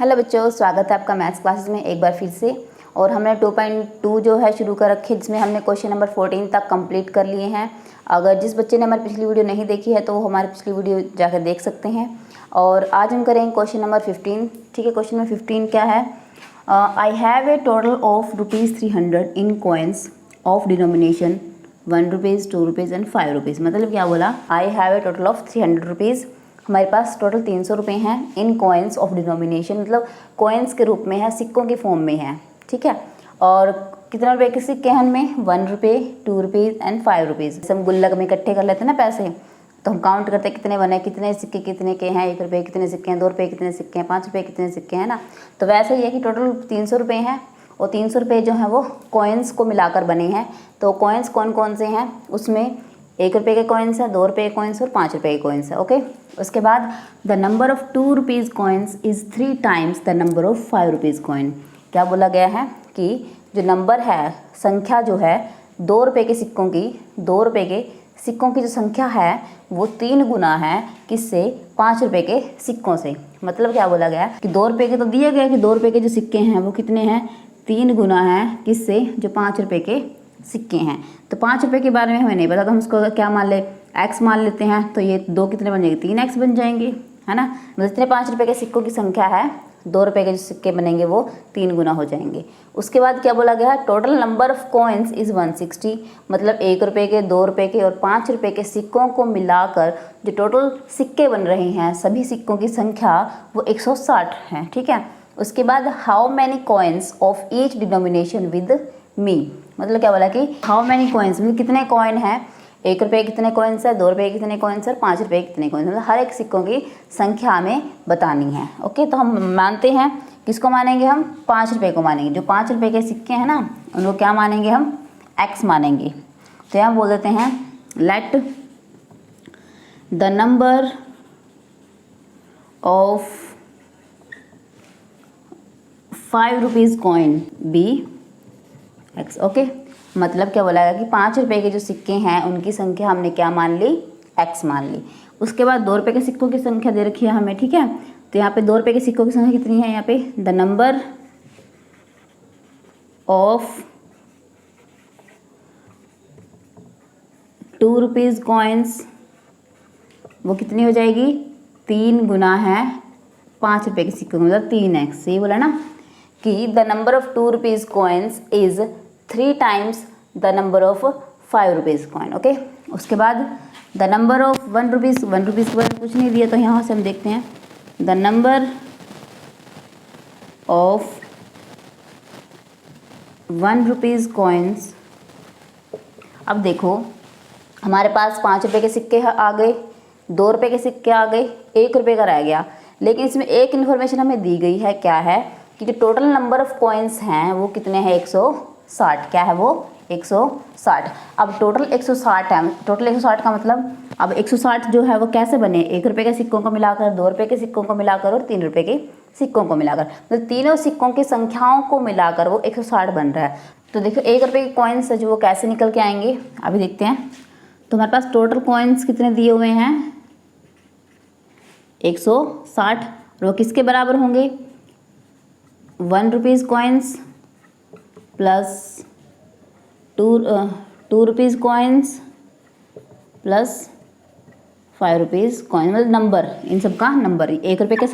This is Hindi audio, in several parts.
हेलो बच्चों, स्वागत है आपका मैथ्स क्लासेस में एक बार फिर से। और हमने 2.2 जो है शुरू कर रखी है, जिसमें हमने क्वेश्चन नंबर 14 तक कंप्लीट कर लिए हैं। अगर जिस बच्चे ने हमारी पिछली वीडियो नहीं देखी है तो वो हमारी पिछली वीडियो जाकर देख सकते हैं। और आज हम करेंगे क्वेश्चन नंबर 15। ठीक है, क्वेश्चन नंबर 15 क्या है? I have a total of ₹300 in coins of denomination 1 rupees, 2 rupees and 5 rupees. मतलब क्या बोला? I have a total of 300 rupees. हमारे पास टोटल 300 रुपये हैं इन कॉइन्स ऑफ डिनोमिनेशन, मतलब कॉइन्स के रूप में है, सिक्कों की फॉर्म में है। ठीक है, और कितने रुपए के सिक्के हैं उनमें? 1 रुपये, 2 रुपीज़ एंड 5 रुपीज़। हम गुल्लक में इकट्ठे कर लेते हैं ना पैसे, तो हम काउंट करते हैं कितने बने, कितने सिक्के कितने के हैं, 1 रुपये कितने सिक्के हैं, 2 रुपये कितने सिक्के हैं, 5 रुपये कितने सिक्के हैं ना। तो वैसे ही है कि टोटल 300 रुपये हैं और 300 रुपये जो हैं वो कॉइन्स को मिलाकर बने हैं। तो कॉइन्स कौन कौन से हैं? उसमें 1 रुपये के कॉइन्स हैं, 2 रुपये के कॉइन्स और 5 रुपये के कॉइन्स है। ओके, उसके बाद the number of 2 rupees coins is 3 times the number of 5 rupees coin. क्या बोला गया है कि जो नंबर है, संख्या जो है 2 रुपये के सिक्कों की, 2 रुपये के सिक्कों की जो संख्या है वो 3 गुना है किससे? 5 रुपये के सिक्कों से। मतलब क्या बोला गया कि 2 रुपये के तो दिए गए कि 2 रुपये के जो सिक्के हैं वो कितने हैं? 3 गुना है किससे? जो 5 रुपये के सिक्के हैं। तो 5 रुपये के बारे में हमें नहीं पता, तो हम उसको क्या मान ले? x मान लेते हैं। तो ये 2 कितने बन जाएंगे? 3x बन जाएंगे, है ना। मतलब जितने 5 रुपये के सिक्कों की संख्या है, 2 रुपये के जो सिक्के बनेंगे वो 3 गुना हो जाएंगे। उसके बाद क्या बोला गया? Total number of coins is 160। मतलब 1 रुपये के, 2 रुपये के और 5 रुपये के सिक्कों को मिलाकर जो टोटल सिक्के बन रहे हैं, सभी सिक्कों की संख्या वो 160 है। ठीक है, उसके बाद how many coins of each denomination with me. मतलब क्या बोला कि हाउ मैनी कॉइन्स, मतलब कितने कॉइन हैं, 1 रुपये कितने कॉइन्स है, 2 रुपये कितने कॉइन्स है, 5 रुपये कितने कॉइन्स, मतलब हर एक सिक्कों की संख्या हमें बतानी है। ओके, तो हम मानते हैं, किसको मानेंगे हम? 5 रुपये को मानेंगे। जो 5 रुपये के सिक्के हैं ना, उनको क्या मानेंगे हम? x मानेंगे। तो यहाँ बोल देते हैं let the number of 5 rupees coin be x। Okay, मतलब क्या बोला गया कि 5 रुपये के जो सिक्के हैं उनकी संख्या हमने क्या मान ली? x मान ली। उसके बाद 2 रुपये के सिक्कों की संख्या दे रखी है हमें। ठीक है, तो यहाँ पे 2 रुपये के सिक्कों की संख्या कितनी है? यहाँ पे the number of 2 rupees coins वो कितनी हो जाएगी? 3 गुना है 5 रुपये के सिक्कों, मतलब 3x। सही बोला ना कि the number of 2 rupees coins is 3 times the number of 5 rupees coin. Okay, उसके बाद the number of 1 rupees, 1 rupees के बारे में कुछ नहीं दिया, तो यहाँ से हम देखते हैं the number of 1 rupees coins. अब देखो, हमारे पास 5 रुपये के सिक्के आ गए, 2 रुपये के सिक्के आ गए, 1 रुपये का रह गया। लेकिन इसमें एक इन्फॉर्मेशन हमें दी गई है, क्या है कि जो टोटल नंबर ऑफ कॉइन्स हैं वो कितने हैं? 160। क्या है वो? 160। अब टोटल 160 है। टोटल 160 का मतलब अब 160 जो है वो कैसे बने? 1 रुपये के सिक्कों को मिलाकर, 2 रुपये के सिक्कों को मिलाकर और 3 रुपये के सिक्कों को मिलाकर, मतलब तीनों सिक्कों की संख्याओं को मिलाकर वो 160 बन रहा है। तो देखो 1 रुपये के कॉइन्स जो वो कैसे निकल के आएंगे, अभी देखते हैं। तो हमारे पास टोटल कॉइन्स कितने दिए हुए हैं? 160। और वो किसके बराबर होंगे? 1 rupees coins plus 2 rupees coins plus 5 rupees coin, मतलब नंबर, इन सब का नंबर। 1 रुपये के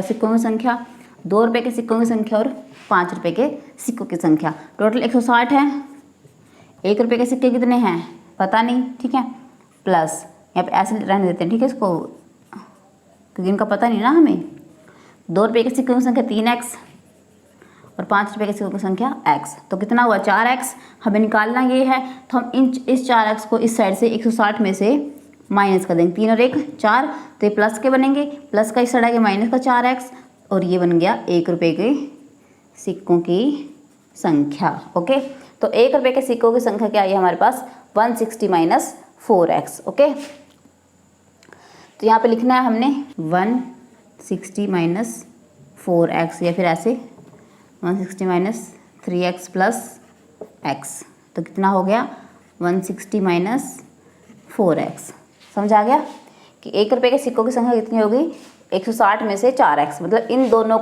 सिक्कों की संख्या, 2 रुपये के सिक्कों की संख्या और 5 रुपये के सिक्कों की संख्या। टोटल 160 है। 1 रुपये के सिक्के कितने हैं? पता नहीं। ठीक है, प्लस यहाँ पे ऐसे रहने देते हैं। ठीक है, इसको क्योंकि इनका पता नहीं ना हमें। 2 रुपये के सिक्कों की संख्या 3x और 5 रुपये के सिक्कों की संख्या x। तो कितना हुआ? 4x। हमें निकालना ये है, तो हम इस 4x को इस साइड से 160 में से माइनस कर देंगे। 3 और 1 4, तो ये प्लस के बनेंगे, प्लस का इस साइड आएगा माइनस का 4x, और ये बन गया 1 रुपये के सिक्कों की संख्या। ओके, तो 1 रुपये के सिक्कों की संख्या क्या आई हमारे पास? 160 माइनस 4x। ओके, तो यहाँ पे लिखना है हमने 160 माइनस 4x, या फिर ऐसे 160 माइनस 3x प्लस x। तो कितना हो गया? 160 माइनस 4x। समझ आ गया कि 1 रुपये के सिक्कों की संख्या कितनी होगी? 160 में से 4x, मतलब इन दोनों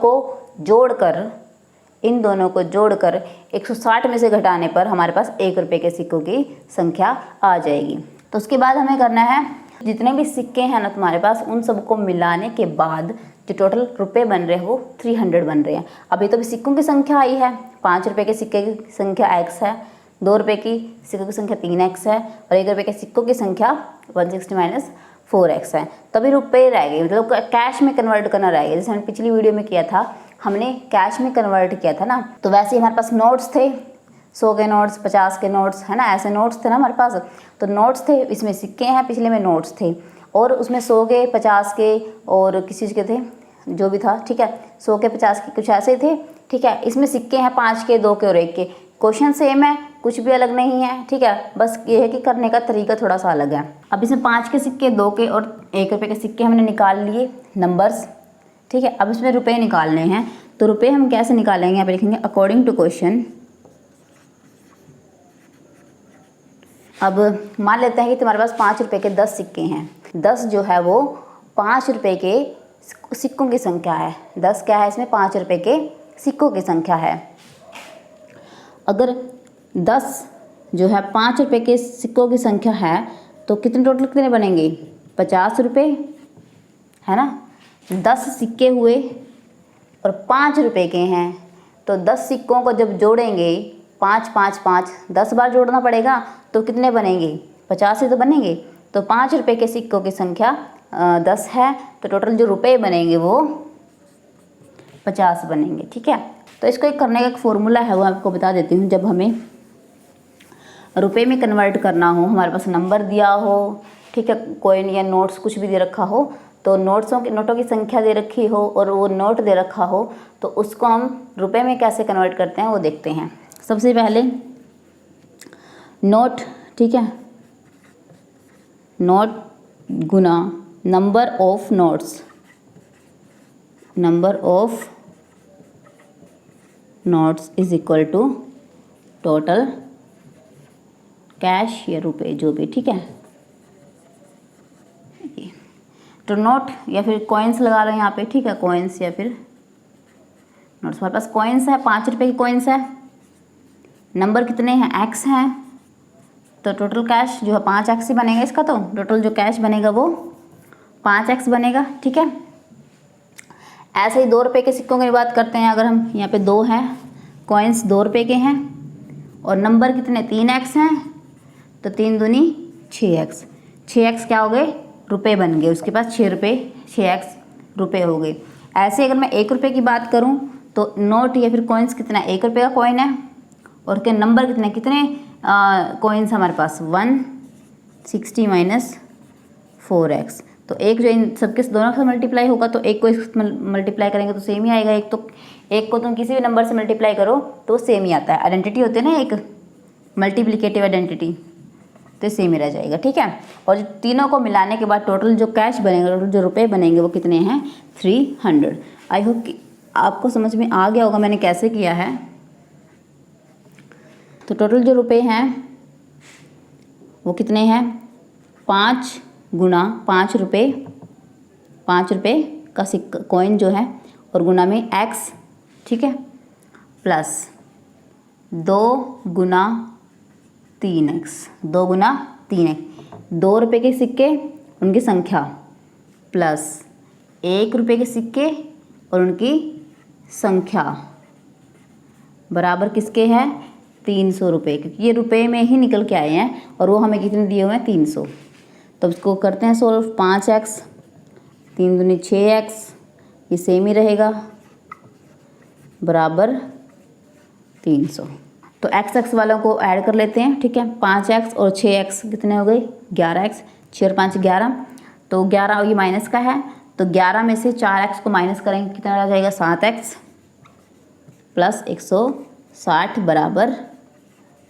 को जोड़कर 160 में से घटाने पर हमारे पास 1 रुपये के सिक्कों की संख्या आ जाएगी। तो उसके बाद हमें करना है, जितने भी सिक्के हैं ना तुम्हारे पास, उन सबको मिलाने के बाद जो टोटल रुपए बन रहे हैं वो 300 बन रहे हैं। अभी तो भी सिक्कों की संख्या आई है, 5 रुपये के सिक्के की संख्या x है, 2 रुपये की सिक्कों की संख्या 3x है और 1 रुपये के सिक्कों की संख्या 160 - 4x है। तभी रुपये रह गए, मतलब कैश में कन्वर्ट करना रह गया। जैसे हमने पिछली वीडियो में किया था, हमने कैश में कन्वर्ट किया था ना, तो वैसे ही हमारे पास नोट्स थे, 100 के नोट्स, 50 के नोट्स, है ना, ऐसे नोट्स थे ना हमारे पास। तो नोट्स थे, इसमें सिक्के हैं, पिछले में नोट्स थे, और उसमें 100 के, 50 के और किसी चीज़ के थे, जो भी था, ठीक है, 100 के, 50 के, कुछ ऐसे थे, ठीक है। इसमें सिक्के हैं 5 के, 2 के और 1 के। क्वेश्चन सेम है, कुछ भी अलग नहीं है, ठीक है, बस ये है कि करने का तरीका थोड़ा सा अलग है। अब इसमें 5 के सिक्के, 2 के और 1 रुपये के सिक्के हमने निकाल लिए नंबर्स, ठीक है। अब इसमें रुपए निकालने हैं, तो रुपए हम कैसे निकालेंगे, यहाँ पे लिखेंगे अकॉर्डिंग टू क्वेश्चन। अब मान लेते हैं कि तुम्हारे पास 5 रुपये के 10 सिक्के हैं। 10 जो है वो 5 रुपये के सिक्कों की संख्या है। 10 क्या है, इसमें 5 रुपये के सिक्कों की संख्या है। अगर 10 जो है 5 रुपये के सिक्कों की संख्या है तो टोटल कितने बनेंगे, 50 रुपये, है ना। 10 सिक्के हुए और 5 रुपये के हैं, तो 10 सिक्कों को जब जोड़ेंगे, 5 5 5 10 बार जोड़ना पड़ेगा, तो कितने बनेंगे, 50 ही तो बनेंगे। तो 5 रुपये के सिक्कों की संख्या 10 है, तो टोटल जो रुपए बनेंगे वो 50 बनेंगे, ठीक है। तो इसको एक करने का एक फॉर्मूला है, वो आपको बता देती हूँ। जब हमें रुपए में कन्वर्ट करना हो, हमारे पास नंबर दिया हो, ठीक है, कॉइन या नोट्स कुछ भी दे रखा हो, तो नोटों की संख्या दे रखी हो और वो नोट दे रखा हो, तो उसको हम रुपए में कैसे कन्वर्ट करते हैं वो देखते हैं। सबसे पहले नोट, ठीक है, नोट गुना number of notes, number of notes is equal to total cash या रुपए, जो भी, ठीक है। तो नोट या फिर कॉइन्स लगा लो यहाँ पे, ठीक है, कॉइन्स या फिर नोट्स। हमारे पास कॉइन्स है, 5 रुपये की कॉइन्स है, नंबर कितने हैं, x हैं, तो टोटल कैश जो है 5x ही बनेगा इसका। तो टोटल जो कैश बनेगा वो 5x बनेगा, ठीक है। ऐसे ही 2 रुपये के सिक्कों की बात करते हैं। अगर हम यहाँ पे 2 हैं, कॉइन्स 2 रुपये के हैं और नंबर कितने, 3x हैं, तो 3 दूनी 6x, 6x क्या हो गए, रुपए बन गए, उसके पास 6 रुपये, 6x रुपये हो गए। ऐसे अगर मैं 1 रुपये की बात करूँ तो नोट या फिर कॉइन्स कितना, 1 रुपये का कॉइन है और के नंबर कितने कॉइन्स हमारे पास, 160 - 4x। तो एक जो इन सबके दोनों से मल्टीप्लाई होगा, तो एक को मल्टीप्लाई करेंगे तो सेम ही आएगा। एक को तुम किसी भी नंबर से मल्टीप्लाई करो तो सेम ही आता है। आइडेंटिटी होती है ना एक, मल्टीप्लिकेटिव आइडेंटिटी, तो सेम ही रह जाएगा, ठीक है। और जो तीनों को मिलाने के बाद टोटल जो कैश बनेगा, टोटल जो रुपए बनेंगे वो कितने हैं, 300। आई होप कि आपको समझ में आ गया होगा मैंने कैसे किया है। तो टोटल जो रुपए हैं वो कितने हैं, 5 गुना 5 रुपये, 5 रुपये का सिक्का कॉइन जो है, और गुना में x, ठीक है, प्लस 2 गुना 3x, 2 गुना 3x, 2 रुपये के सिक्के उनकी संख्या, प्लस 1 रुपये के सिक्के और उनकी संख्या बराबर किसके हैं, 300 रुपये, क्योंकि ये रुपए में ही निकल के आए हैं और वो हमें कितने दिए हुए हैं, 300। तो इसको करते हैं सोल्व, 5x, 3 दूनी 6x, ये सेम ही रहेगा, बराबर 300। तो x वालों को ऐड कर लेते हैं, ठीक है। 5x और 6x कितने हो गए, 11x, 6 और 5 11, तो 11 ये माइनस का है, तो 11 में से 4x को माइनस करेंगे, कितना आ जाएगा, 7x प्लस 160 बराबर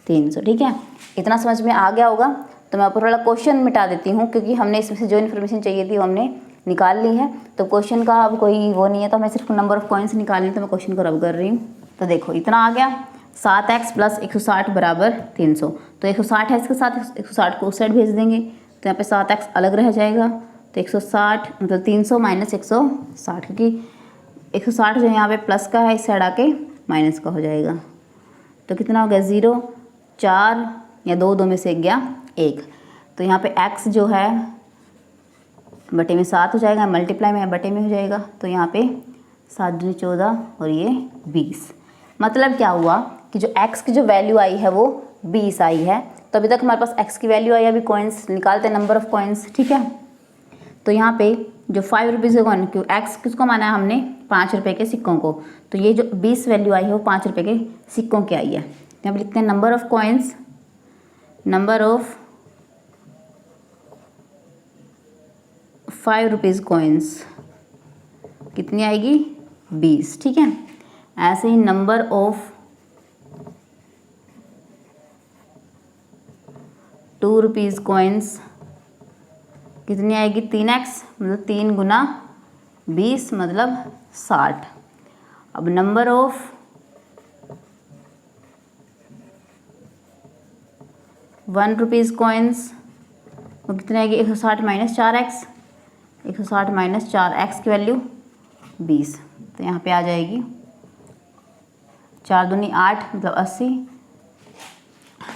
300, ठीक है। इतना समझ में आ गया होगा। तो मैं ऊपर वाला क्वेश्चन मिटा देती हूँ, क्योंकि हमने इसमें से जो इन्फॉर्मेशन चाहिए थी वो हमने निकाल ली है। तो क्वेश्चन का अब कोई वो नहीं है, तो हमें सिर्फ नंबर ऑफ कॉइन्स निकालनी है, तो मैं क्वेश्चन को रब कर रही हूँ। तो देखो इतना आ गया, 7x प्लस 160 बराबर 300। तो 160 है, इसके साथ 160 को उस साइड भेज देंगे, तो यहाँ पे 7x अलग रह जाएगा, तो 160 मतलब 300 माइनस 160, क्योंकि 160 जो यहाँ पे प्लस का है इस साइड आके माइनस का हो जाएगा। तो कितना हो गया 0, 4 या 2 में से गया 1। तो यहाँ पे x जो है बटे में 7 हो जाएगा, मल्टीप्लाई में बटे में हो जाएगा। तो यहाँ पे 7 दूनी 14 और ये 20। मतलब क्या हुआ कि जो x की जो वैल्यू आई है वो 20 आई है। तो अभी तक हमारे पास x की वैल्यू आई है। अभी कॉइन्स निकालते हैं, नंबर ऑफ कॉइन्स, ठीक है। तो यहाँ पे जो 5 रुपीज़ का कॉइन, क्यों x किसको माना है हमने, 5 रुपये के सिक्कों को। तो ये जो 20 वैल्यू आई है वो 5 रुपये के सिक्कों की आई है। यहाँ पे लिखते हैं number of coins, number of 5 rupees coins कितनी आएगी 20, ठीक है। ऐसे ही नंबर ऑफ 2 रुपीज़ कॉइन्स कितनी आएगी 3x, मतलब 3 गुना 20 मतलब 60। अब नंबर ऑफ 1 रुपीज़ कॉइन्स वो कितनी आएगी 160 माइनस 4x, 160 माइनस 4x की वैल्यू 20। तो यहाँ पे आ जाएगी 4 दूनी 8 मतलब 80।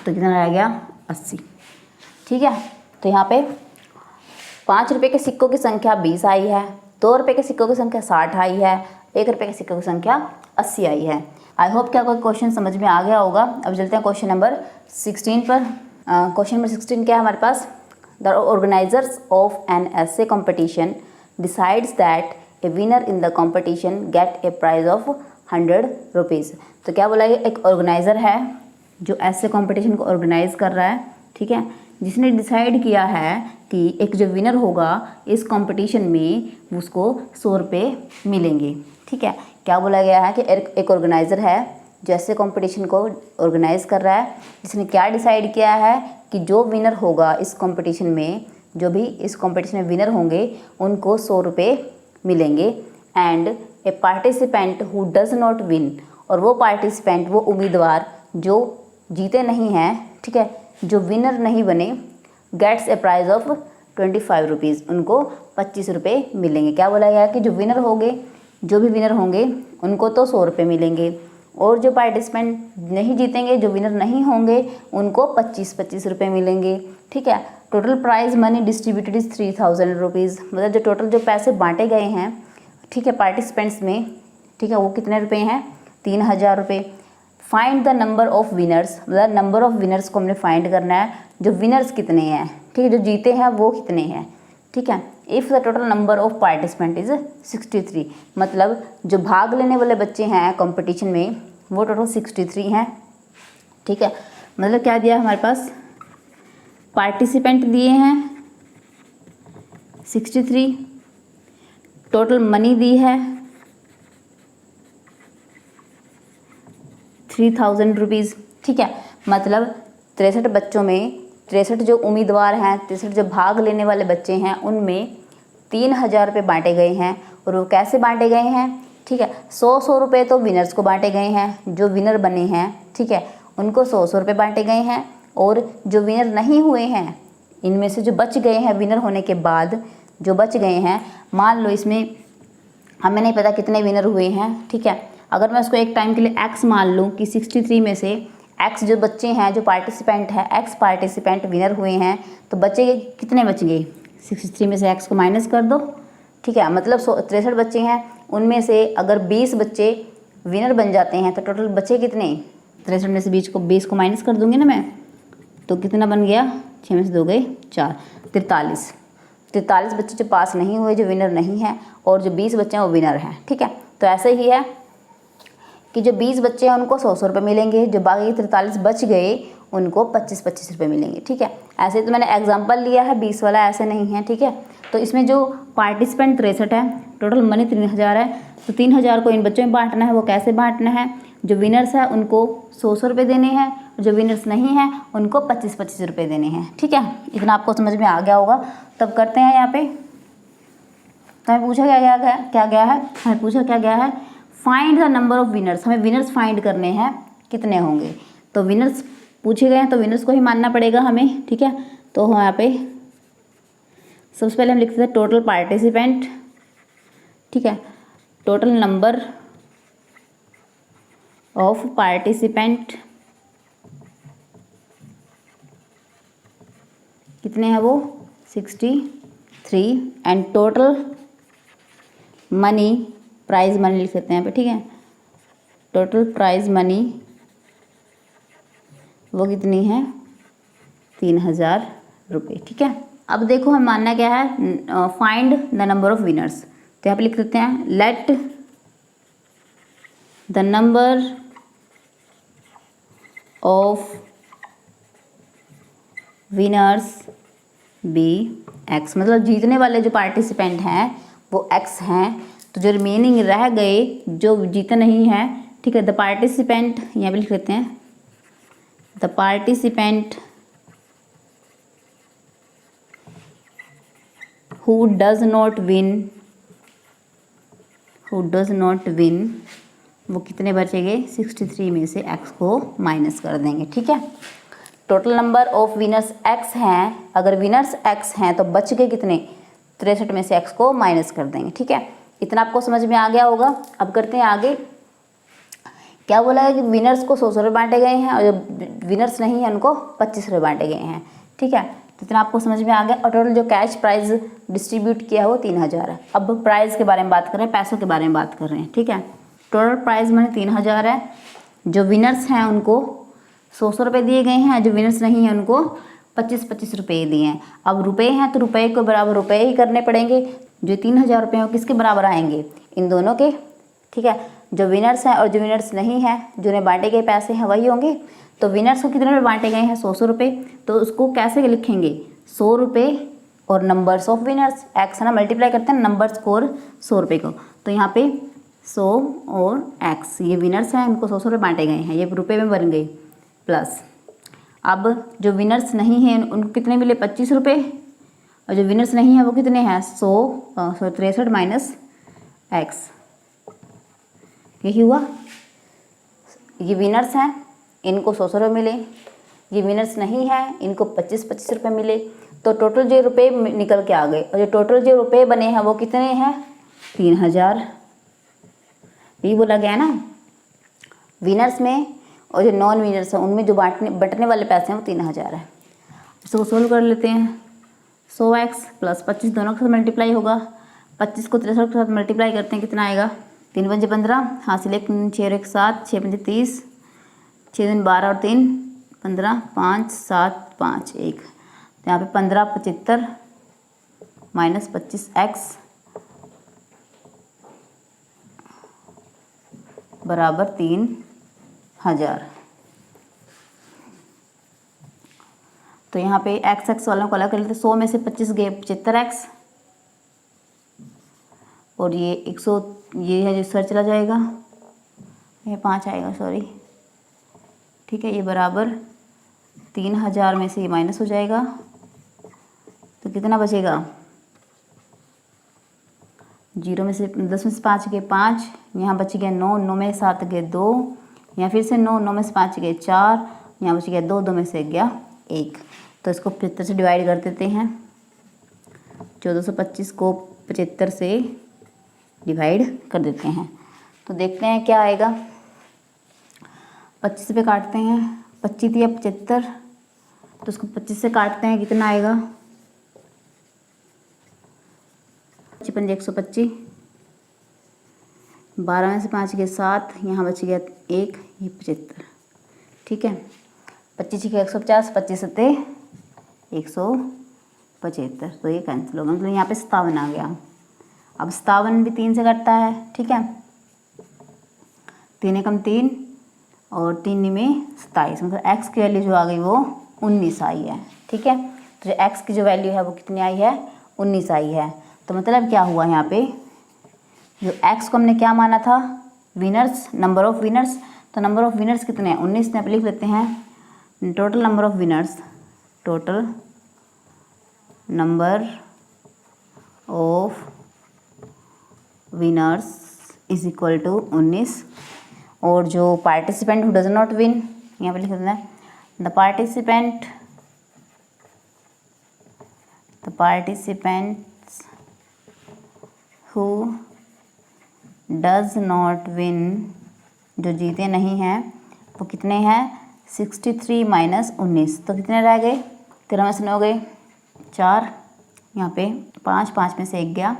तो कितना रह गया 80, ठीक है। तो यहाँ पे 5 रुपये के सिक्कों की संख्या 20 आई है, 2 रुपये के सिक्कों की संख्या 60 आई है, 1 रुपये के सिक्कों की संख्या 80 आई है। आई होप क्या कोई क्वेश्चन समझ में आ गया होगा। अब चलते हैं क्वेश्चन नंबर 16 पर। क्वेश्चन नंबर 16 क्या है हमारे पास, the organizers of an essay competition decides that a winner in the competition get a prize of 100 rupees. तो क्या बोला, एक ऑर्गेनाइज़र है जो ऐसे कॉम्पिटिशन को ऑर्गेनाइज कर रहा है, ठीक है, जिसने डिसाइड किया है कि एक जो विनर होगा इस कंपटीशन में उसको 100 रुपये मिलेंगे, ठीक है। क्या बोला गया है कि एक ऑर्गेनाइज़र है जो ऐसे कंपटीशन को ऑर्गेनाइज कर रहा है, जिसने क्या डिसाइड किया है कि जो विनर होगा इस कंपटीशन में, जो भी इस कंपटीशन में विनर होंगे उनको 100 रुपये मिलेंगे। And A participant who does not win, और वो पार्टिसिपेंट, वो उम्मीदवार जो जीते नहीं हैं, ठीक है, जो विनर नहीं बने, gets a prize of 25 rupees, उनको 25 रुपये मिलेंगे। क्या बोला गया है कि जो विनर होंगे, जो भी विनर होंगे उनको तो 100 रुपये मिलेंगे, और जो पार्टिसिपेंट नहीं जीतेंगे, जो विनर नहीं होंगे, उनको 25 रुपये मिलेंगे, ठीक है। Total prize money distributed is 3000 rupees, मतलब जो टोटल जो पैसे बांटे गए हैं, ठीक है, पार्टिसिपेंट्स में, ठीक है, वो कितने रुपए हैं 3000 रुपये। Find the number of winners, मतलब नंबर ऑफ विनर्स को हमने फाइंड करना है, जो विनर्स कितने हैं, ठीक है, जो जीते हैं वो कितने हैं, ठीक है। If the total number of participant is 63, मतलब जो भाग लेने वाले बच्चे हैं कंपटीशन में वो टोटल 63 हैं, ठीक है। मतलब क्या दिया हमारे पास, पार्टिसिपेंट दिए हैं 63, टोटल मनी दी है 3000 रुपीज़, ठीक है। मतलब 63 बच्चों में 63 जो उम्मीदवार हैं, 63 जो भाग लेने वाले बच्चे हैं, उनमें 3000 रुपये बांटे गए हैं। और वो कैसे बांटे गए हैं, ठीक है, 100 रुपये तो विनर्स को बांटे गए हैं, जो विनर बने हैं, ठीक है, उनको 100 रुपये बांटे गए हैं। और जो विनर नहीं हुए हैं, इनमें से जो बच गए हैं विनर होने के बाद, जो बच गए हैं, मान लो इसमें हमें नहीं पता कितने विनर हुए हैं, ठीक है, अगर मैं उसको एक टाइम के लिए x मान लूँ कि 63 में से x जो बच्चे हैं, जो पार्टिसिपेंट है, x पार्टिसिपेंट विनर हुए हैं, तो बचे कितने बच गए, 63 में से x को माइनस कर दो, ठीक है। मतलब 63 बच्चे हैं, उनमें से अगर 20 बच्चे विनर बन जाते हैं तो टोटल बचे कितने, 63 में से 20 को माइनस कर दूंगी ना मैं, तो कितना बन गया, 6 में से 2 गए 4, 43 बच्चे जो पास नहीं हुए, जो विनर नहीं हैं, और जो 20 बच्चे हैं वो विनर हैं, ठीक है। तो ऐसे ही है कि जो 20 बच्चे हैं उनको 100 रुपये मिलेंगे, जो बाकी 43 बच गए उनको 25 रुपये मिलेंगे, ठीक है। ऐसे तो मैंने एग्जांपल लिया है, 20 वाला ऐसे नहीं है, ठीक है। तो इसमें जो पार्टिसिपेंट 63 है, टोटल मनी 3000 है, तो 3000 को इन बच्चों में बांटना है। वो कैसे बांटना है, जो विनर्स है उनको 100 रुपये देने हैं, और जो विनर्स नहीं हैं उनको 25 रुपये देने हैं, ठीक है। इतना आपको समझ में आ गया होगा। तब करते हैं यहाँ पे, तो हमें पूछा क्या गया है, हमें पूछा क्या गया है, find the number of winners, हमें विनर्स फाइंड करने हैं कितने होंगे। तो विनर्स पूछे गए हैं तो विनर्स को ही मानना पड़ेगा हमें, ठीक है। तो यहाँ पे सबसे पहले हम लिखते हैं टोटल पार्टिसिपेंट, ठीक है, टोटल नंबर ऑफ पार्टिसिपेंट कितने हैं वो 63 and total money, prize money लिख सकते हैं यहाँ पे, ठीक है, टोटल प्राइज मनी वो कितनी है 3000 रुपये, ठीक है। अब देखो हम मानना क्या है, find the number of winners, तो यहाँ पे लिख सकते हैं let the number of winners be x, मतलब जीतने वाले जो पार्टिसिपेंट हैं वो एक्स हैं, तो जो रिमेनिंग रह गए जो जीते नहीं हैं, ठीक है, द पार्टिसिपेंट यहाँ पे लिख लेते हैं the participant who does not win, वो कितने बचेंगे 63 में से एक्स को माइनस कर देंगे, ठीक है। Total number of winners x हैं, अगर विनर्स एक्स हैं तो बच गए कितने 63 में से एक्स को माइनस कर देंगे, ठीक है। इतना आपको समझ में आ गया होगा। अब करते हैं आगे, क्या बोला है कि विनर्स को 100 रुपये बांटे गए हैं और जो विनर्स नहीं है उनको 25 रुपये बांटे गए हैं, ठीक है, तो इतना आपको समझ में आ गया। और टोटल जो कैश प्राइज डिस्ट्रीब्यूट किया है वो 3000 है। अब प्राइस के बारे में बात कर रहे हैं, पैसों के बारे में बात कर रहे हैं, ठीक है। टोटल प्राइज मनी 3000 है, जो विनर्स हैं उनको 100 रुपये दिए गए हैं, जो विनर्स नहीं हैं उनको 25 रुपये दिए हैं। अब रुपये हैं तो रुपये को बराबर रुपये ही करने पड़ेंगे, जो 3000 रुपये हैं वो किसके बराबर आएंगे इन दोनों के, ठीक है। जो विनर्स हैं और जो विनर्स नहीं हैं, जो उन्हें बांटे गए पैसे हैं वही होंगे। तो विनर्स को कितने में बांटे गए हैं 100 रुपये, तो उसको कैसे लिखेंगे 100 रुपये और नंबर्स ऑफ विनर्स एक्स है ना, मल्टीप्लाई करते हैं नंबर्स को और 100 रुपये को, तो यहाँ पे 100 और एक्स, ये विनर्स हैं इनको 100 रुपये बांटे गए हैं, ये रुपये में बन गए प्लस। अब जो विनर्स नहीं हैं उनको कितने मिले 25 रुपये, और जो विनर्स नहीं हैं वो कितने हैं 63 माइनस एक्स, यही हुआ। ये विनर्स हैं इनको 100 रुपये मिले, ये विनर्स नहीं हैं इनको 25 रुपये मिले, तो टोटल जो रुपये निकल के आ गए, और जो टोटल जो रुपये बने हैं वो कितने हैं 3000, यही बोला गया ना। विनर्स में और जो नॉन विनर्स हैं उनमें जो बंटने वाले पैसे हैं वो 3000 है। इसको सोल्व कर लेते हैं, 100x प्लस 25 दोनों के साथ मल्टीप्लाई होगा, 25 को 63 के साथ मल्टीप्लाई करते हैं कितना आएगा 3 पंजे 15, हासिल 1 6 और 1 7, 6 पंजे 30, 6 दिन 12 और 3 15, 5 7 5 1, तो यहाँ पे 15 75 माइनस 25x बराबर 3000। तो यहाँ पे x वालों को अलग कर लेते, 100 में से 25 गए 75x, और ये 100 ये है जो सर चला जाएगा, ये 5 आएगा सॉरी, ठीक है, ये बराबर 3000 में से ये माइनस हो जाएगा, तो कितना बचेगा 0 में से 10 में से 5 गए 5, यहाँ बच गया 9, 9 में 7 गए 2, यहाँ फिर से 9, 9 में से 5 गए 4, यहाँ बच गया 2, 2 में से गया 1, तो इसको 75 से डिवाइड कर देते हैं, 1425 को 75 से डिवाइड कर देते हैं, तो देखते हैं क्या आएगा। 25 पे काटते हैं, 25 या 75, तो उसको 25 से काटते हैं कितना आएगा 55 125, 12 में से 5 गए 7, यहाँ बच गया 1, ये 75, ठीक है। 25 के 150, 25 सत्ते 175, तो ये कैंसिल होगा, मतलब यहाँ पे 57 आ गया। अब 57 भी 3 से कटता है, ठीक है, 3 एकम 3 और 3 में 27, मतलब x की वैल्यू जो आ गई वो 19 आई है, ठीक है। तो जो x की जो वैल्यू है वो कितनी आई है 19 आई है। तो मतलब क्या हुआ यहाँ पे, जो x को हमने क्या माना था विनर्स, नंबर ऑफ विनर्स, तो नंबर ऑफ विनर्स कितने हैं 19, यहाँ पे लिख लेते हैं total number of winners, total number of winners is equal to 19, और जो participant who does not win, यहाँ पे लिख देना है the participant the participants who does not win, जो जीते नहीं हैं वो कितने हैं 63 माइनस 19, तो कितने रह गए 13 में से 9 गए 4, यहाँ पे 5 में से 1 गया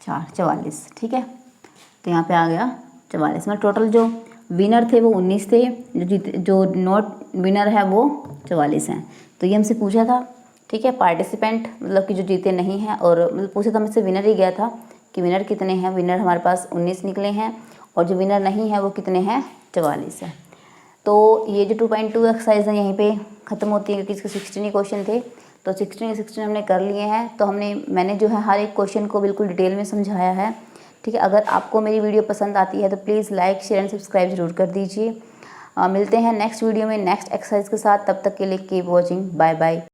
4, 44। ठीक है, तो यहाँ पे आ गया 44 में टोटल जो विनर थे वो 19 थे, जो नॉट विनर है वो 44 हैं। तो ये हमसे पूछा था। ठीक है, पार्टिसिपेंट मतलब कि जो जीते नहीं हैं, और मतलब पूछा था हमसे विनर ही गया था कि विनर कितने हैं। विनर हमारे पास 19 निकले हैं और जो विनर नहीं है वो कितने हैं 44 है। तो ये जो 2.2 एक्सरसाइज है यहीं पे ख़त्म होती है, क्योंकि इसके 16 क्वेश्चन थे, तो 16 हमने कर लिए हैं। तो मैंने जो है हर एक क्वेश्चन को बिल्कुल डिटेल में समझाया है। ठीक है, अगर आपको मेरी वीडियो पसंद आती है तो please like share and subscribe ज़रूर कर दीजिए। मिलते हैं नेक्स्ट वीडियो में नेक्स्ट एक्सरसाइज के साथ, तब तक के लिए कीप वॉचिंग, बाय बाय।